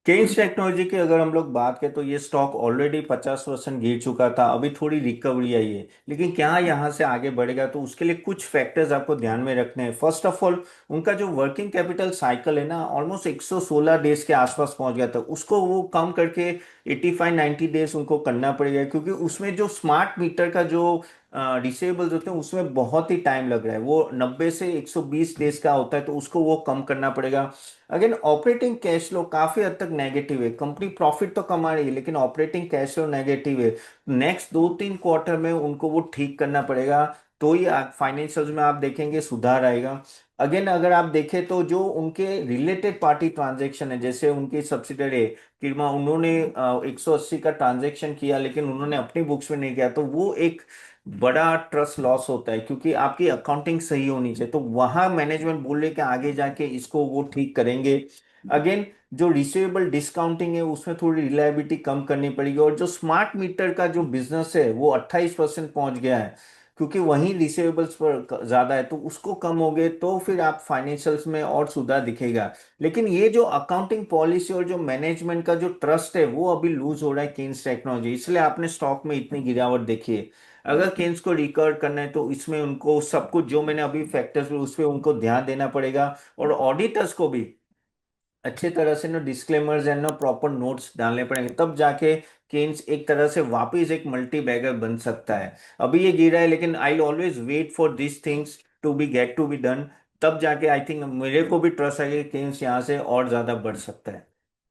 Keynes technology की अगर हम लोग बात करें तो ये स्टॉक ऑलरेडी 50% गिर चुका था, अभी थोड़ी रिकवरी आई है। लेकिन क्या यहाँ से आगे बढ़ेगा, तो उसके लिए कुछ फैक्टर्स आपको ध्यान में रखने हैं। फर्स्ट ऑफ ऑल, उनका जो वर्किंग कैपिटल साइकिल है ना, ऑलमोस्ट 116 डेज के आसपास पहुंच गया था, उसको वो कम करके 85-90 डेज उनको करना पड़ेगा, क्योंकि उसमें जो स्मार्ट मीटर का जो रिसेबल्स होते हैं उसमें बहुत ही टाइम लग रहा है। वो 90 से 120 डेज का होता है, तो उसको वो कम करना पड़ेगा। अगेन ऑपरेटिंग कैश फ्लो काफी हद तक नेगेटिव है। कंपनी प्रॉफिट तो कमा रही है लेकिन ऑपरेटिंग कैश फ्लो नेगेटिव है। नेक्स्ट 2-3 क्वार्टर में उनको वो ठीक करना पड़ेगा, तो ही फाइनेंशियल्स में आप देखेंगे सुधार आएगा। अगेन अगर आप देखें तो जो उनके रिलेटेड पार्टी ट्रांजैक्शन है, जैसे उनकी सब्सिडरी किरमा, उन्होंने 180 का ट्रांजैक्शन किया लेकिन उन्होंने अपनी बुक्स में नहीं किया, तो वो एक बड़ा ट्रस्ट लॉस होता है, क्योंकि आपकी अकाउंटिंग सही होनी चाहिए। तो वहां मैनेजमेंट बोल रहे कि आगे जाके इसको वो ठीक करेंगे। अगेन जो रिसीवेबल डिस्काउंटिंग है उसमें थोड़ी रिलायबिलिटी कम करनी पड़ेगी, और जो स्मार्ट मीटर का जो बिजनेस है वो 28% पहुंच गया है, क्योंकि वहीं रिसीवेबल्स पर ज्यादा है, तो उसको कम हो गए तो फिर आप फाइनेंशियल्स में और सुधार दिखेगा। लेकिन ये जो अकाउंटिंग पॉलिसी और जो मैनेजमेंट का जो ट्रस्ट है वो अभी लूज हो रहा है केन्स टेक्नोलॉजी, इसलिए आपने स्टॉक में इतनी गिरावट देखी है। अगर केन्स को रिकवर करना है तो इसमें उनको सब कुछ जो मैंने अभी फैक्टर्स उस पर उनको ध्यान देना पड़ेगा, और ऑडिटर्स को भी अच्छे तरह से ना डिस्क्लेमर्स एंड ना प्रॉपर नोट्स डालने पड़ेंगे, तब जाके केन्स एक तरह से वापस एक मल्टी बैगर बन सकता है। अभी ये गिरा है लेकिन I always wait for this things to be get to be done, तब जाके आई थिंक मेरे को भी ट्रस्ट है कि केन्स यहाँ से और ज्यादा बढ़ सकता है।